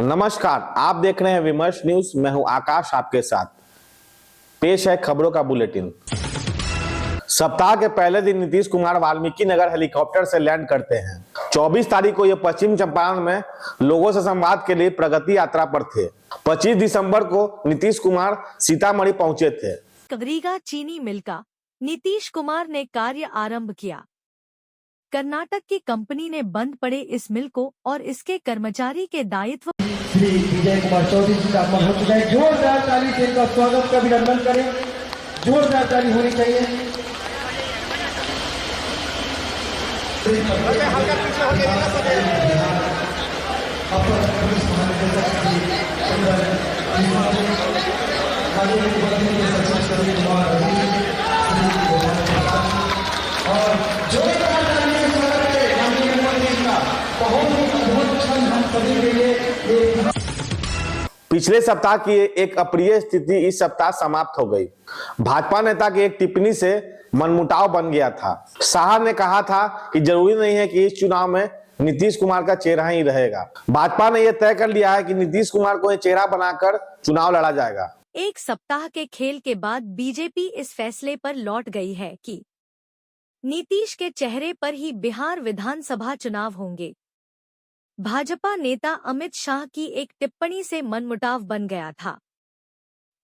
नमस्कार, आप देख रहे हैं विमर्श न्यूज। मैं हूं आकाश, आपके साथ पेश है खबरों का बुलेटिन। सप्ताह के पहले दिन नीतीश कुमार वाल्मीकि नगर हेलीकॉप्टर से लैंड करते हैं। 24 तारीख को ये पश्चिम चंपारण में लोगों से संवाद के लिए प्रगति यात्रा पर थे। 25 दिसंबर को नीतीश कुमार सीतामढ़ी पहुंचे थे। रीगा चीनी मिल का नीतीश कुमार ने कार्य आरंभ किया। कर्नाटक की कंपनी ने बंद पड़े इस मिल को और इसके कर्मचारी के दायित्व श्री विजय कुमार चौधरी जी का आगमन हो चुका है। जोरदार ताली से इनका स्वागत का अभिनंदन करें। जोरदार ताली होनी चाहिए। और जोरदार ताली से स्वागत है माननीय मुख्यमंत्री का। बहुत ही अद्भुत क्षण हम सभी के लिए। पिछले सप्ताह की एक अप्रिय स्थिति इस सप्ताह समाप्त हो गई। भाजपा नेता की एक टिप्पणी से मनमुटाव बन गया था। शाह ने कहा था कि जरूरी नहीं है कि इस चुनाव में नीतीश कुमार का चेहरा ही रहेगा। भाजपा ने यह तय कर लिया है कि नीतीश कुमार को चेहरा बनाकर चुनाव लड़ा जाएगा। एक सप्ताह के खेल के बाद बीजेपी इस फैसले पर लौट गई है कि नीतीश के चेहरे पर ही बिहार विधानसभा चुनाव होंगे। भाजपा नेता अमित शाह की एक टिप्पणी से मनमुटाव बन गया था।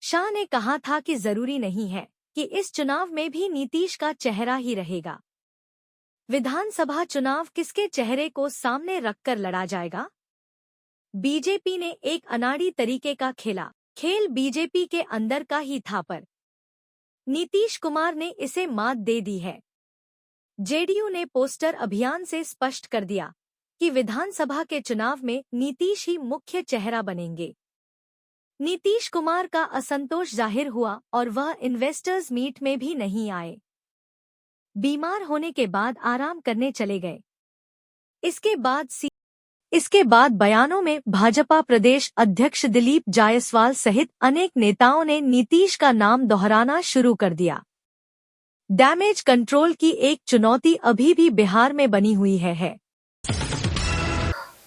शाह ने कहा था कि जरूरी नहीं है कि इस चुनाव में भी नीतीश का चेहरा ही रहेगा। विधानसभा चुनाव किसके चेहरे को सामने रखकर लड़ा जाएगा? बीजेपी ने एक अनाड़ी तरीके का खेल बीजेपी के अंदर का ही था, पर नीतीश कुमार ने इसे मात दे दी है। जेडीयू ने पोस्टर अभियान से स्पष्ट कर दिया कि विधानसभा के चुनाव में नीतीश ही मुख्य चेहरा बनेंगे। नीतीश कुमार का असंतोष जाहिर हुआ और वह इन्वेस्टर्स मीट में भी नहीं आए। बीमार होने के बाद आराम करने चले गए। इसके बाद बयानों में भाजपा प्रदेश अध्यक्ष दिलीप जायसवाल सहित अनेक नेताओं ने नीतीश का नाम दोहराना शुरू कर दिया। डैमेज कंट्रोल की एक चुनौती अभी भी बिहार में बनी हुई है।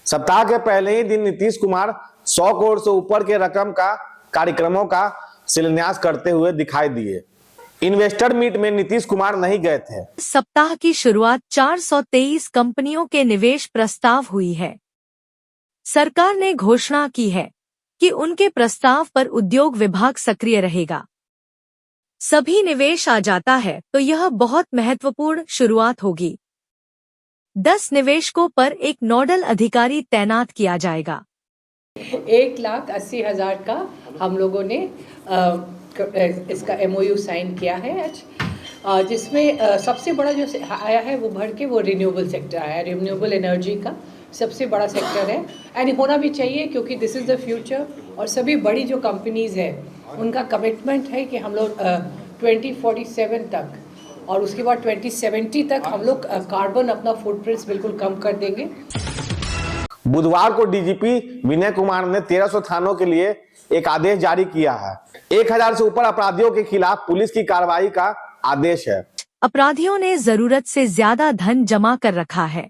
सप्ताह के पहले ही दिन नीतीश कुमार 100 करोड़ से ऊपर के रकम का कार्यक्रमों का शिलान्यास करते हुए दिखाई दिए। इन्वेस्टर मीट में नीतीश कुमार नहीं गए थे। सप्ताह की शुरुआत 423 कंपनियों के निवेश प्रस्ताव हुई है। सरकार ने घोषणा की है कि उनके प्रस्ताव पर उद्योग विभाग सक्रिय रहेगा। सभी निवेश आ जाता है तो यह बहुत महत्वपूर्ण शुरुआत होगी। 10 निवेशकों पर एक नोडल अधिकारी तैनात किया जाएगा। 1,80,000 का हम लोगों ने इसका MOU साइन किया है आज, जिसमें सबसे बड़ा जो आया है वो भर के वो रिन्यूएबल सेक्टर आया है। रिन्यूएबल एनर्जी का सबसे बड़ा सेक्टर है एंड होना भी चाहिए क्योंकि दिस इज़ द फ्यूचर। और सभी बड़ी जो कंपनीज़ है उनका कमिटमेंट है कि हम लोग 2047 तक और उसके बाद 2070 तक हम लोग कार्बन अपना फुटप्रिंट्स बिल्कुल कम कर देंगे। बुधवार को डीजीपी विनय कुमार ने 1300 थानों के लिए एक आदेश जारी किया है। 1000 से ऊपर अपराधियों के खिलाफ पुलिस की कार्रवाई का आदेश है। अपराधियों ने जरूरत से ज्यादा धन जमा कर रखा है।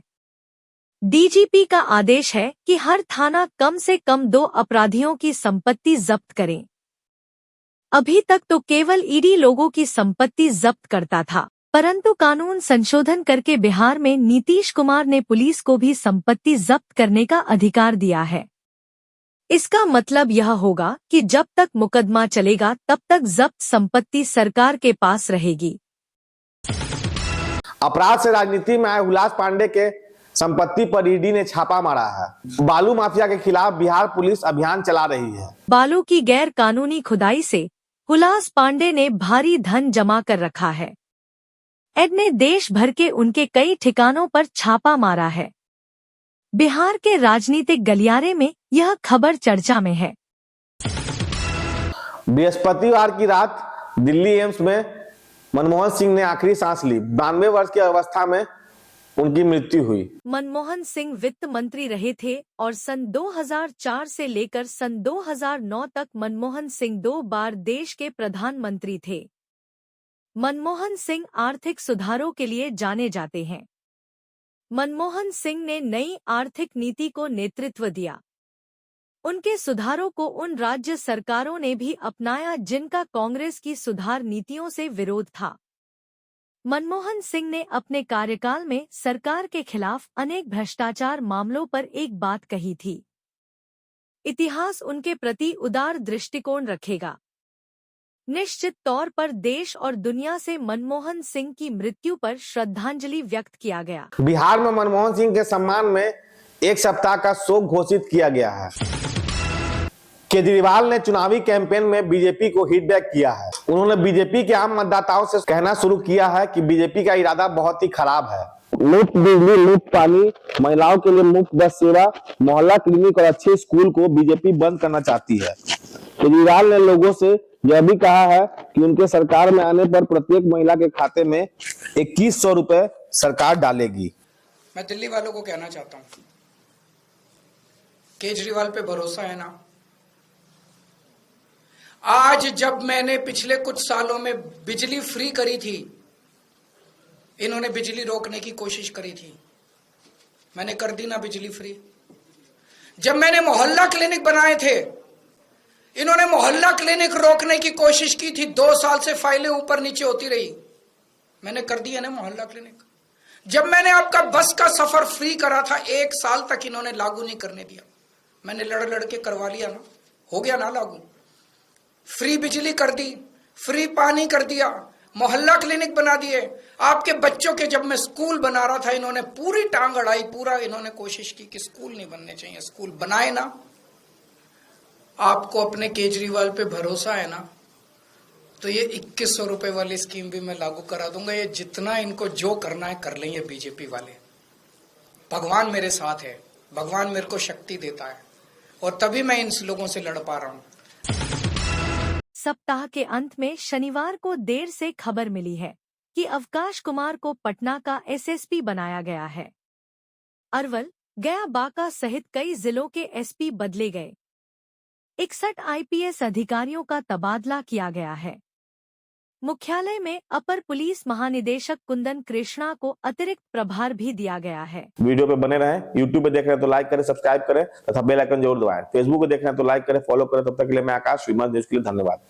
डीजीपी का आदेश है कि हर थाना कम से कम 2 अपराधियों की संपत्ति जब्त करें। अभी तक तो केवल ईडी लोगों की संपत्ति जब्त करता था, परंतु कानून संशोधन करके बिहार में नीतीश कुमार ने पुलिस को भी संपत्ति जब्त करने का अधिकार दिया है। इसका मतलब यह होगा कि जब तक मुकदमा चलेगा तब तक जब्त संपत्ति सरकार के पास रहेगी। अपराध से राजनीति में आए हुलास पांडे के संपत्ति पर ईडी ने छापा मारा है। बालू माफिया के खिलाफ बिहार पुलिस अभियान चला रही है। बालू की गैर कानूनी खुदाई से हुलास पांडे ने भारी धन जमा कर रखा है। एड ने देश भर के उनके कई ठिकानों पर छापा मारा है। बिहार के राजनीतिक गलियारे में यह खबर चर्चा में है। बृहस्पतिवार की रात दिल्ली एम्स में मनमोहन सिंह ने आखिरी सांस ली। 92 वर्ष की अवस्था में उनकी मृत्यु हुई। मनमोहन सिंह वित्त मंत्री रहे थे और सन 2004 से लेकर सन 2009 तक मनमोहन सिंह 2 बार देश के प्रधानमंत्री थे। मनमोहन सिंह आर्थिक सुधारों के लिए जाने जाते हैं। मनमोहन सिंह ने नई आर्थिक नीति को नेतृत्व दिया। उनके सुधारों को उन राज्य सरकारों ने भी अपनाया जिनका कांग्रेस की सुधार नीतियों से विरोध था। मनमोहन सिंह ने अपने कार्यकाल में सरकार के खिलाफ अनेक भ्रष्टाचार मामलों पर एक बात कही थी। इतिहास उनके प्रति उदार दृष्टिकोण रखेगा। निश्चित तौर पर देश और दुनिया से मनमोहन सिंह की मृत्यु पर श्रद्धांजलि व्यक्त किया गया। बिहार में मनमोहन सिंह के सम्मान में एक सप्ताह का शोक घोषित किया गया है। केजरीवाल ने चुनावी कैंपेन में बीजेपी को हिट बैक किया है। उन्होंने बीजेपी के आम मतदाताओं से कहना शुरू किया है कि बीजेपी का इरादा बहुत ही खराब है। मुफ्त बिजली, मुफ्त पानी, महिलाओं के लिए मुफ्त बस सेवा, मोहल्ला क्लिनिक और अच्छे स्कूल को बीजेपी बंद करना चाहती है। केजरीवाल ने लोगों से यह भी कहा है कि उनके सरकार में आने पर प्रत्येक महिला के खाते में 2100 रुपए सरकार डालेगी। मैं दिल्ली वालों को कहना चाहता हूं, केजरीवाल पे भरोसा है ना? आज जब मैंने पिछले कुछ सालों में बिजली फ्री करी थी, इन्होंने बिजली रोकने की कोशिश करी थी, मैंने कर दी ना बिजली फ्री। जब मैंने मोहल्ला क्लिनिक बनाए थे, इन्होंने मोहल्ला क्लिनिक रोकने की कोशिश की थी। 2 साल से फाइलें ऊपर नीचे होती रही, मैंने कर दिया ना मोहल्ला क्लिनिक। जब मैंने आपका बस का सफर फ्री करा था, 1 साल तक इन्होंने लागू नहीं करने दिया, मैंने लड़ के करवा लिया ना, हो गया ना लागू। फ्री बिजली कर दी, फ्री पानी कर दिया, मोहल्ला क्लिनिक बना दिए। आपके बच्चों के जब मैं स्कूल बना रहा था, इन्होंने पूरी टांग अड़ाई, पूरा इन्होंने कोशिश की कि स्कूल नहीं बनने चाहिए, स्कूल बनाए ना। आपको अपने केजरीवाल पे भरोसा है ना, तो ये 2100 रुपए वाली स्कीम भी मैं लागू करा दूंगा। ये जितना इनको जो करना है कर लेंगे बीजेपी वाले। भगवान मेरे साथ है, भगवान मेरे को शक्ति देता है, और तभी मैं इन लोगों से लड़ पा रहा हूं। सप्ताह के अंत में शनिवार को देर से खबर मिली है कि अवकाश कुमार को पटना का एसएसपी बनाया गया है। अरवल, गया, बांका सहित कई जिलों के एसपी बदले गए। 61 आईपीएस अधिकारियों का तबादला किया गया है। मुख्यालय में अपर पुलिस महानिदेशक कुंदन कृष्णा को अतिरिक्त प्रभार भी दिया गया है। वीडियो पे बने रहें। यूट्यूब पे देख रहे हैं तो लाइक करें, सब्सक्राइब करें तथा बेल आइकन जरूर दबाएं। फेसबुक पे देख रहे हैं तो लाइक करें, फॉलो करें। तब तक के लिए मैं आकाश, विमल न्यूज़ के लिए धन्यवाद।